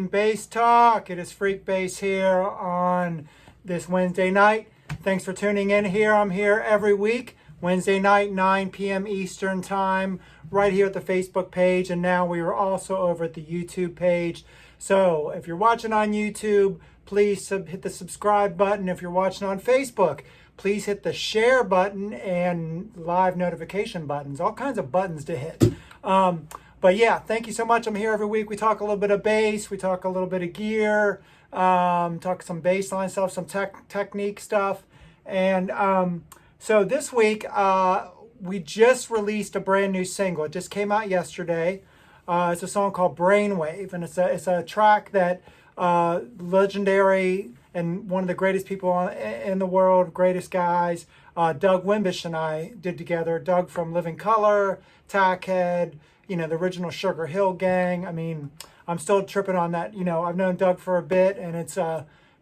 Bass Talk. It is Freekbass here on this Wednesday night. Thanks for tuning in here. I'm here every week, Wednesday night, 9 p.m. Eastern Time, right here at the Facebook page. And now we are also over at the YouTube page. So if you're watching on YouTube, please hit the subscribe button. If you're watching on Facebook, please hit the share button and live notification buttons. All kinds of buttons to hit. But yeah, thank you so much. I'm here every week. We talk a little bit of bass. We talk a little bit of gear. Talk some bass line stuff, some technique stuff. And so this week, we just released a brand new single. It just came out yesterday. It's a song called Brainwave. And it's a track that legendary and one of the greatest people in the world, greatest guys, Doug Wimbish and I did together. Doug from Living Color, Tackhead, the original Sugar Hill Gang. I mean, I'm still tripping on that. I've known Doug for a bit, and it's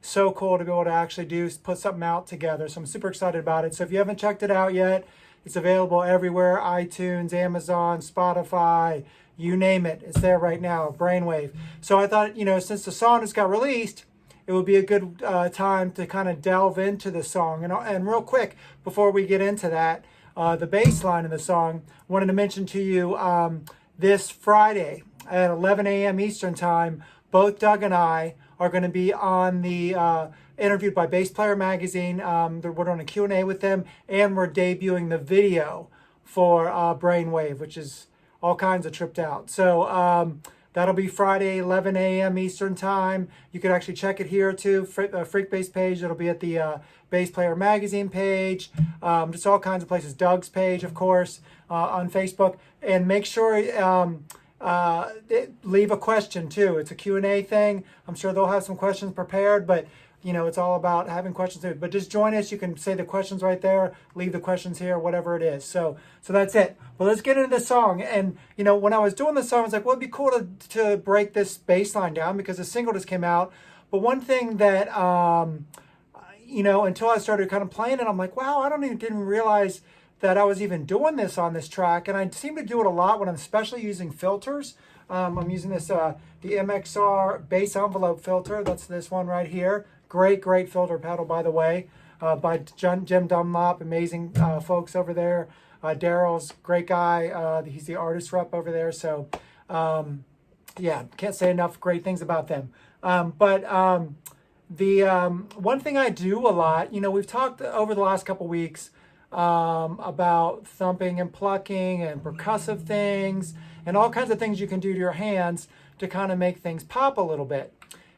so cool to be able to actually put something out together. So I'm super excited about it. So if you haven't checked it out yet, it's available everywhere: iTunes, Amazon, Spotify, you name it. It's there right now, Brainwave. So I thought, since the song just got released, it would be a good time to kind of delve into the song. And real quick, before we get into that, the bass line of the song, wanted to mention to you this Friday at 11 a.m. Eastern Time, both Doug and I are going to be on the interviewed by Bass Player Magazine. We're doing a Q&A with them, and we're debuting the video for Brainwave, which is all kinds of tripped out. So that'll be Friday, 11 a.m. Eastern Time. You can actually check it here too, Freekbass page. It'll be at the Bass Player Magazine page, just all kinds of places. Doug's page, of course, on Facebook. And make sure leave a question too. It's a Q&A thing. I'm sure they'll have some questions prepared, but it's all about having questions too. But just join us. You can say the questions right there, leave the questions here, whatever it is. So that's it. Well, let's get into the song. And when I was doing the song, I was like, well, it'd be cool to break this bass line down because the single just came out. But one thing that until I started kind of playing it, I'm like, wow, I didn't realize that I was even doing this on this track. And I seem to do it a lot when I'm especially using filters. I'm using this, the MXR bass envelope filter. That's this one right here. Great filter pedal, by the way, by Jim Dunlop. Amazing folks over there. Daryl's great guy. He's the artist rep over there. So, yeah, can't say enough great things about them. The one thing I do a lot, we've talked over the last couple weeks about thumping and plucking and percussive things and all kinds of things you can do to your hands to kind of make things pop a little bit.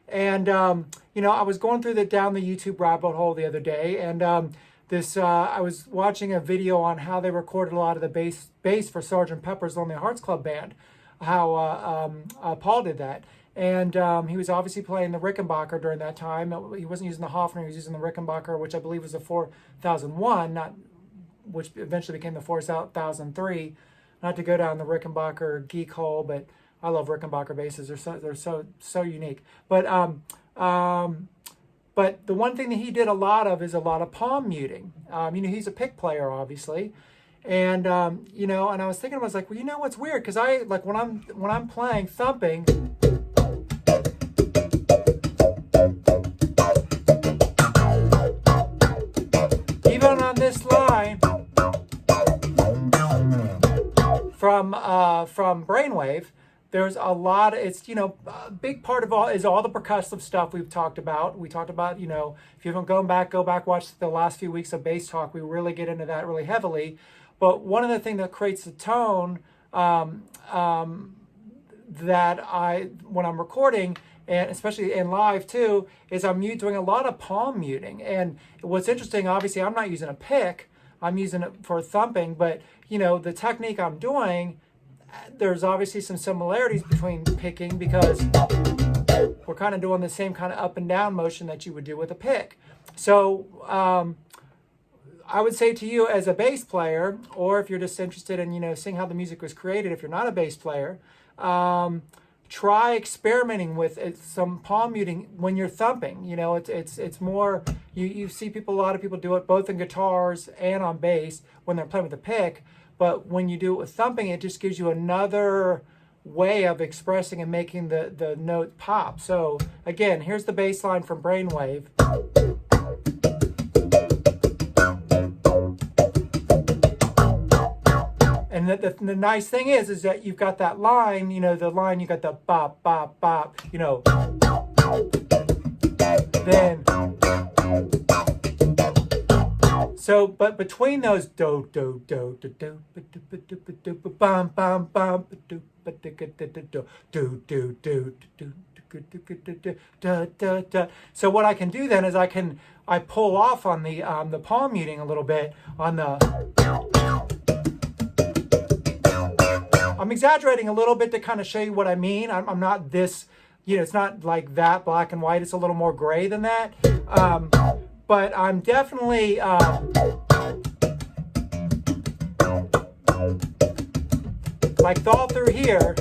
And I was going through down the YouTube rabbit hole the other day, and I was watching a video on how they recorded a lot of the bass for Sgt. Pepper's Lonely Hearts Club Band, how Paul did that. And he was obviously playing the Rickenbacker during that time. He wasn't using the Hofner, he was using the Rickenbacker, which I believe was the 4001, which eventually became the 4003. Not to go down the Rickenbacker geek hole, but I love Rickenbacker basses. They're so unique. But the one thing that he did a lot of is a lot of palm muting. He's a pick player, obviously, and and I was thinking, I was like, well, what's weird? Because I like when I'm playing thumping. Even on this line from Brainwave, there's a lot. It's a big part of all the percussive stuff we've talked about. We talked about if you haven't go back, watch the last few weeks of Bass Talk. We really get into that really heavily. But one of the things that creates the tone that when I'm recording, and especially in live too, is I'm doing a lot of palm muting. And what's interesting, obviously, I'm not using a pick. I'm using it for thumping, but the technique I'm doing, there's obviously some similarities between picking because we're kind of doing the same kind of up and down motion that you would do with a pick. So I would say to you as a bass player, or if you're just interested in seeing how the music was created, if you're not a bass player, try experimenting with some palm muting when you're thumping. It's more, you see a lot of people do it both in guitars and on bass when they're playing with a pick. But when you do it with thumping, it just gives you another way of expressing and making the note pop. So again, here's the bass line from Brainwave. And the nice thing is that you've got that line, you know, the line, you got the bop, bop, bop, you know. Then, so, but between those do, do, do, do, do, do, do, bum, bum, bum, do, do, do, do. So what I can do then is I pull off on the palm muting a little bit on the. I'm exaggerating a little bit to kind of show you what I mean. I'm not this, you know, it's not like that black and white. It's a little more gray than that. But I'm definitely, like all through here,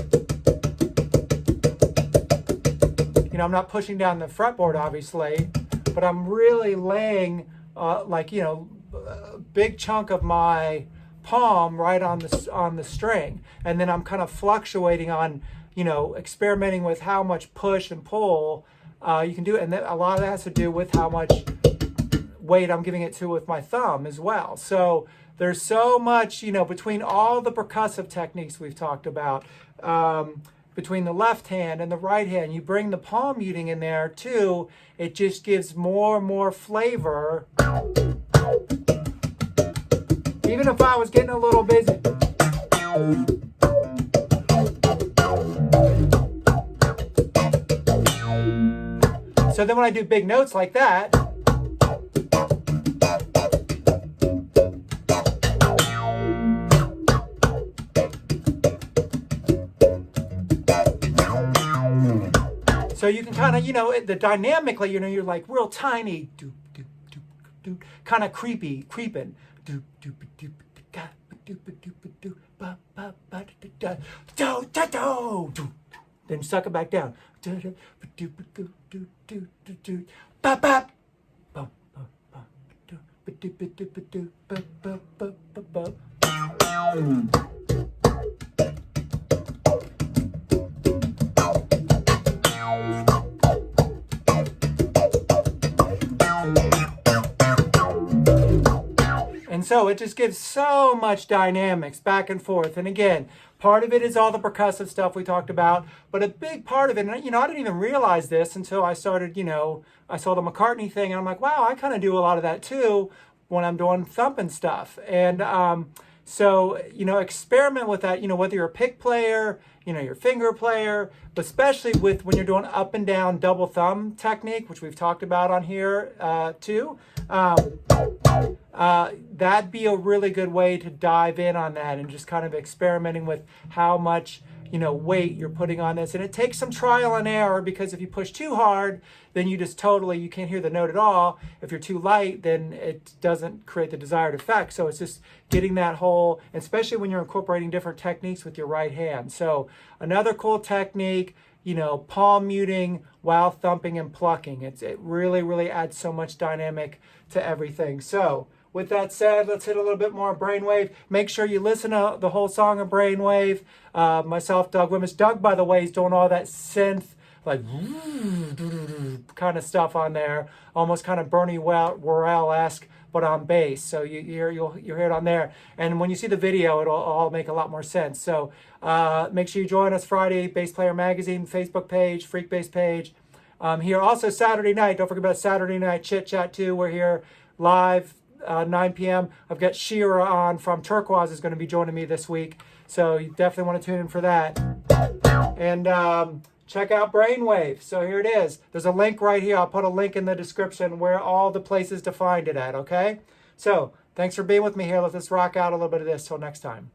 you know, I'm not pushing down the fretboard, obviously, but I'm really laying, like, you know, a big chunk of my palm right on the string, and then I'm kind of fluctuating on, you know, experimenting with how much push and pull you can do, and a lot of that has to do with how much weight I'm giving it to with my thumb as well. So there's so much, you know, between all the percussive techniques we've talked about, between the left hand and the right hand, you bring the palm muting in there too. It just gives more and more flavor. Even if I was getting a little busy. So then when I do big notes like that, so you can kind of, you know, dynamically, you know, you're like real tiny, kind of creeping. Then suck it back down. And so it just gives so much dynamics back and forth. And again, part of it is all the percussive stuff we talked about, but a big part of it, and you know, I didn't even realize this until I started, you know, I saw the McCartney thing, and I'm like, wow, I kind of do a lot of that too when I'm doing thumping stuff. And so, you know, experiment with that, you know, whether you're a pick player, you know, your finger player, but especially with when you're doing up and down double thumb technique, which we've talked about on here too. That'd be a really good way to dive in on that and just kind of experimenting with how much, you know, weight you're putting on this. And it takes some trial and error, because if you push too hard, then you just totally, you can't hear the note at all. If you're too light, then it doesn't create the desired effect. So it's just getting that whole, especially when you're incorporating different techniques with your right hand. So another cool technique, you know, palm muting while thumping and plucking. It really, really adds so much dynamic to everything. So with that said, let's hit a little bit more Brainwave. Make sure you listen to the whole song of Brainwave. Myself, Doug Wimbish. Doug, by the way, is doing all that synth, like kind of stuff on there, almost kind of Bernie Worrell-esque, but on bass. So you'll hear it on there. And when you see the video, it'll all make a lot more sense. So make sure you join us Friday, Bass Player Magazine Facebook page, Freekbass page. Here also Saturday night. Don't forget about Saturday night Chit Chat too. We're here live 9 p.m. I've got Shira on from Turquoise is going to be joining me this week. So you definitely want to tune in for that. And check out Brainwave. So here it is. There's a link right here. I'll put a link in the description where all the places to find it at, okay? So thanks for being with me here. Let's rock out a little bit of this till next time.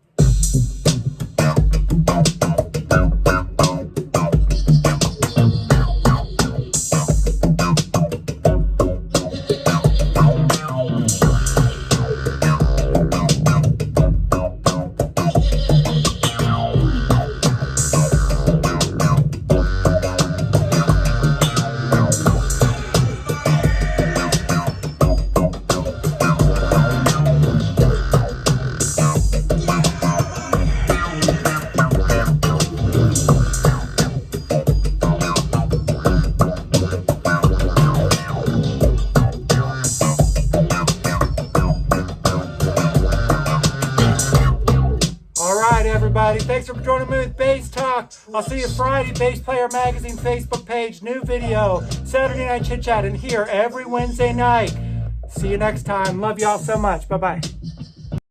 everybody. Thanks for joining me with Bass Talk. I'll see you Friday, Bass Player Magazine Facebook page, new video, Saturday Night Chit Chat, and here every Wednesday night. See you next time. Love y'all so much. Bye-bye.